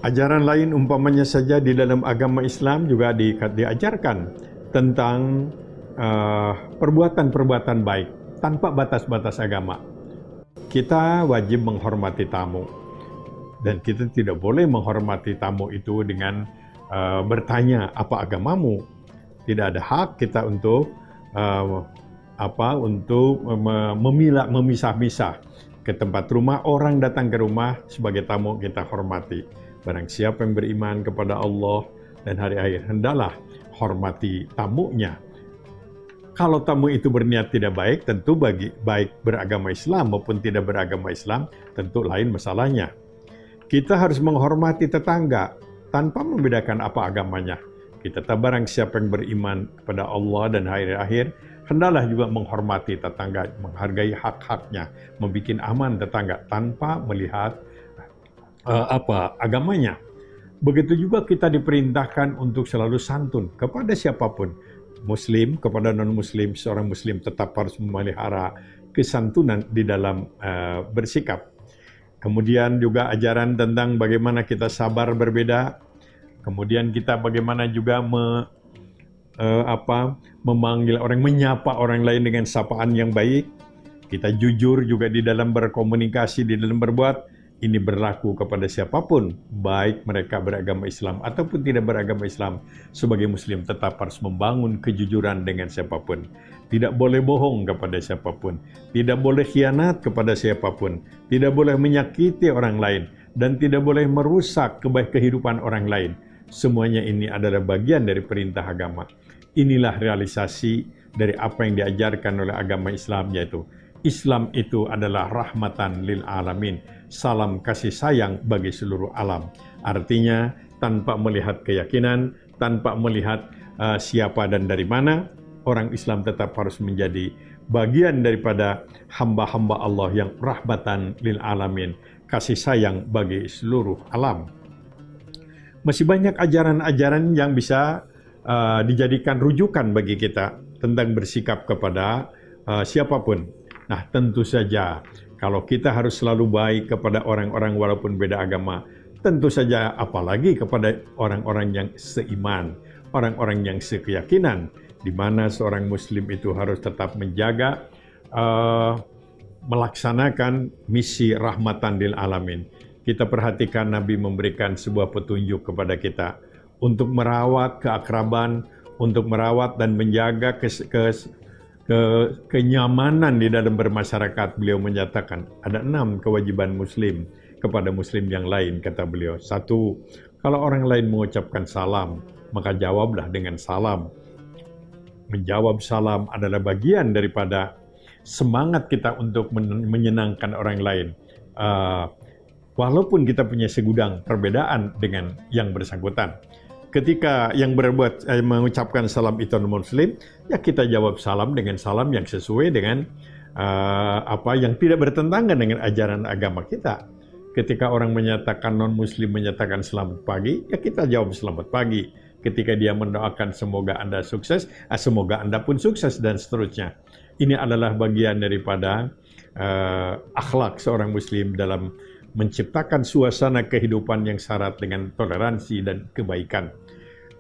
Ajaran lain umpamanya saja di dalam agama Islam juga diajarkan tentang perbuatan-perbuatan baik tanpa batas-batas agama. Kita wajib menghormati tamu dan kita tidak boleh menghormati tamu itu dengan bertanya apa agamamu. Tidak ada hak kita untuk memisah-misah ke tempat rumah. Orang datang ke rumah sebagai tamu kita hormati. Barang siapa yang beriman kepada Allah dan hari akhir, hendaklah hormati tamunya. Kalau tamu itu berniat tidak baik, tentu baik beragama Islam maupun tidak beragama Islam, tentu lain masalahnya. Kita harus menghormati tetangga tanpa membedakan apa agamanya. Kita barang siapa yang beriman kepada Allah dan hari akhir, hendaklah juga menghormati tetangga, menghargai hak-haknya, membuat aman tetangga tanpa melihat agamanya. Begitu juga kita diperintahkan untuk selalu santun kepada siapapun, Muslim kepada non-Muslim. Seorang Muslim tetap harus memelihara kesantunan di dalam bersikap. Kemudian juga ajaran tentang bagaimana kita sabar berbeda. Kemudian kita bagaimana juga memanggil orang, menyapa orang lain dengan sapaan yang baik. Kita jujur juga di dalam berkomunikasi, di dalam berbuat. Ini berlaku kepada siapapun, baik mereka beragama Islam ataupun tidak beragama Islam. Sebagai Muslim tetap harus membangun kejujuran dengan siapapun. Tidak boleh bohong kepada siapapun. Tidak boleh khianat kepada siapapun. Tidak boleh menyakiti orang lain. Dan tidak boleh merusak kehidupan orang lain. Semuanya ini adalah bagian dari perintah agama. Inilah realisasi dari apa yang diajarkan oleh agama Islam, yaitu Islam itu adalah rahmatan lil alamin, salam kasih sayang bagi seluruh alam. Artinya tanpa melihat keyakinan, tanpa melihat siapa dan dari mana, orang Islam tetap harus menjadi bagian daripada hamba-hamba Allah yang rahmatan lil alamin, kasih sayang bagi seluruh alam. Masih banyak ajaran-ajaran yang bisa dijadikan rujukan bagi kita tentang bersikap kepada siapapun. Nah, tentu saja kalau kita harus selalu baik kepada orang-orang walaupun beda agama, tentu saja apalagi kepada orang-orang yang seiman, orang-orang yang sekeyakinan, di mana seorang Muslim itu harus tetap menjaga, melaksanakan misi rahmatan lil alamin. Kita perhatikan Nabi memberikan sebuah petunjuk kepada kita untuk merawat keakraban, untuk merawat dan menjaga kenyamanan di dalam bermasyarakat. Beliau menyatakan ada 6 kewajiban Muslim kepada Muslim yang lain, kata beliau. 1, kalau orang lain mengucapkan salam, maka jawablah dengan salam. Menjawab salam adalah bagian daripada semangat kita untuk menyenangkan orang lain. Walaupun kita punya segudang perbedaan dengan yang bersangkutan. Ketika yang mengucapkan salam itu non-Muslim, ya kita jawab salam dengan salam yang sesuai dengan yang tidak bertentangan dengan ajaran agama kita. Ketika orang menyatakan non-Muslim menyatakan selamat pagi, ya kita jawab selamat pagi. Ketika dia mendoakan semoga Anda sukses, semoga Anda pun sukses dan seterusnya. Ini adalah bagian daripada akhlak seorang Muslim dalam menciptakan suasana kehidupan yang syarat dengan toleransi dan kebaikan.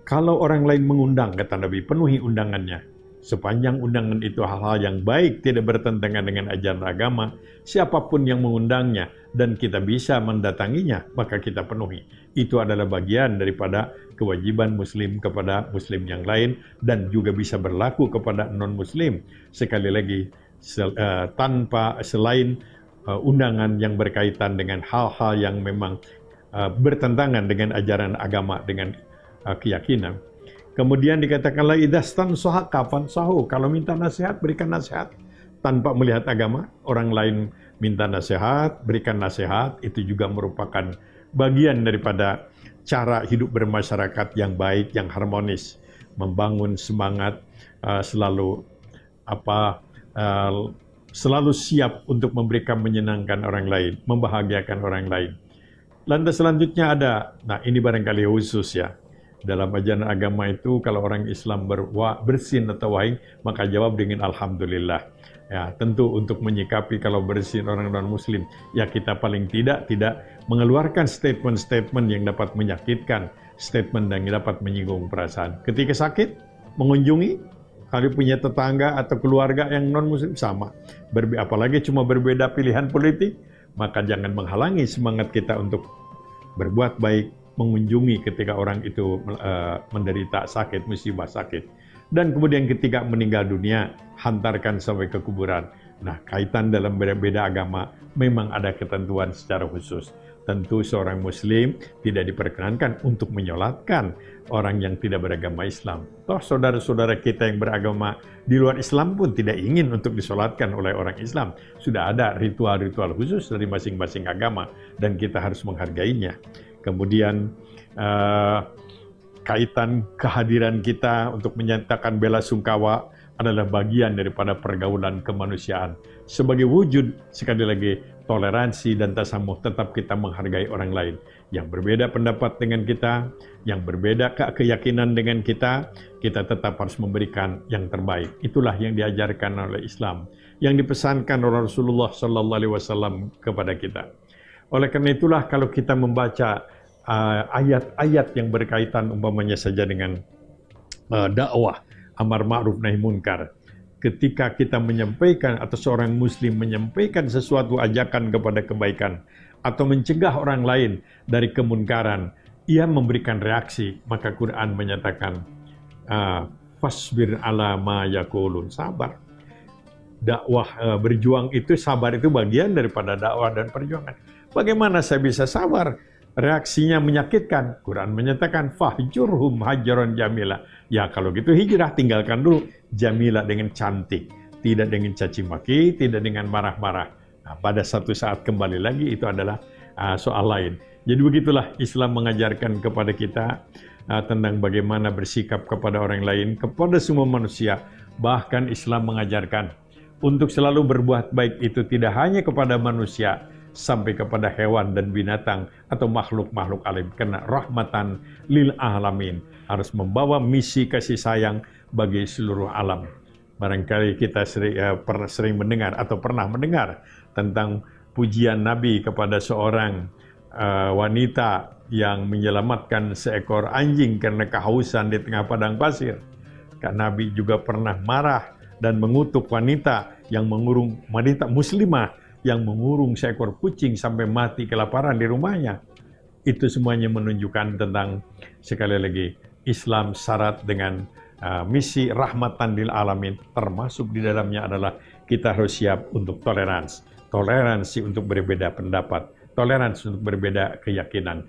Kalau orang lain mengundang, kata Nabi, penuhi undangannya. Sepanjang undangan itu hal-hal yang baik, tidak bertentangan dengan ajaran agama, siapapun yang mengundangnya dan kita bisa mendatanginya, maka kita penuhi. Itu adalah bagian daripada kewajiban Muslim kepada Muslim yang lain dan juga bisa berlaku kepada non-Muslim. Sekali lagi, selain undangan yang berkaitan dengan hal-hal yang memang bertentangan dengan ajaran agama, dengan keyakinan. Kemudian dikatakanlah idastan sohak kapan sahu. Kalau minta nasihat, berikan nasihat tanpa melihat agama. Orang lain minta nasihat, berikan nasihat. Itu juga merupakan bagian daripada cara hidup bermasyarakat yang baik, yang harmonis, membangun semangat selalu siap untuk memberikan menyenangkan orang lain, membahagiakan orang lain. Lantas selanjutnya ada, nah ini barangkali khusus ya, Dalam ajaran agama itu kalau orang Islam bersin atau wahing, maka jawab dengan alhamdulillah. Ya, tentu untuk menyikapi kalau bersin orang non-muslim, ya kita paling tidak mengeluarkan statement-statement yang dapat menyakitkan, statement yang dapat menyinggung perasaan. Ketika sakit, mengunjungi, kalau punya tetangga atau keluarga yang non-muslim sama. Apalagi cuma berbeda pilihan politik, maka jangan menghalangi semangat kita untuk berbuat baik, mengunjungi ketika orang itu menderita sakit, musibah sakit. Dan kemudian ketika meninggal dunia, hantarkan sampai ke kuburan. Nah, kaitan dalam berbeda agama memang ada ketentuan secara khusus. Tentu seorang muslim tidak diperkenankan untuk menyolatkan orang yang tidak beragama Islam. Toh saudara-saudara kita yang beragama di luar Islam pun tidak ingin untuk disolatkan oleh orang Islam. Sudah ada ritual-ritual khusus dari masing-masing agama dan kita harus menghargainya. Kemudian kaitan kehadiran kita untuk menyatakan bela sungkawa adalah bagian daripada pergaulan kemanusiaan. Sebagai wujud, sekali lagi, toleransi dan tasamuh, tetap kita menghargai orang lain. Yang berbeda pendapat dengan kita, yang berbeda keyakinan dengan kita tetap harus memberikan yang terbaik. Itulah yang diajarkan oleh Islam, yang dipesankan oleh Rasulullah SAW kepada kita. Oleh karena itulah kalau kita membaca ayat-ayat yang berkaitan umpamanya saja dengan dakwah, amar ma'ruf nahi munkar. Ketika kita menyampaikan atau seorang muslim menyampaikan sesuatu ajakan kepada kebaikan atau mencegah orang lain dari kemunkaran, ia memberikan reaksi, maka Quran menyatakan fasbir ala ma yaqulun, sabar. Dakwah berjuang itu, sabar itu bagian daripada dakwah dan perjuangan. Bagaimana saya bisa sabar? Reaksinya menyakitkan. Quran menyatakan fahjurhum hajaran jamila. Ya kalau gitu hijrah, tinggalkan dulu. Jamila dengan cantik, tidak dengan caci maki, tidak dengan marah-marah. Nah, pada satu saat kembali lagi itu adalah soal lain. Jadi begitulah Islam mengajarkan kepada kita tentang bagaimana bersikap kepada orang lain, kepada semua manusia. Bahkan Islam mengajarkan untuk selalu berbuat baik itu tidak hanya kepada manusia, sampai kepada hewan dan binatang atau makhluk-makhluk alim. Karena rahmatan lil alamin, harus membawa misi kasih sayang bagi seluruh alam. Barangkali kita sering mendengar atau pernah mendengar tentang pujian Nabi kepada seorang wanita yang menyelamatkan seekor anjing karena kehausan di tengah padang pasir. Karena Nabi juga pernah marah dan mengutuk wanita muslimah yang mengurung seekor kucing sampai mati kelaparan di rumahnya. Itu semuanya menunjukkan tentang, sekali lagi, Islam syarat dengan misi rahmatan lil alamin. Termasuk di dalamnya adalah kita harus siap untuk toleransi untuk berbeda pendapat, toleransi untuk berbeda keyakinan.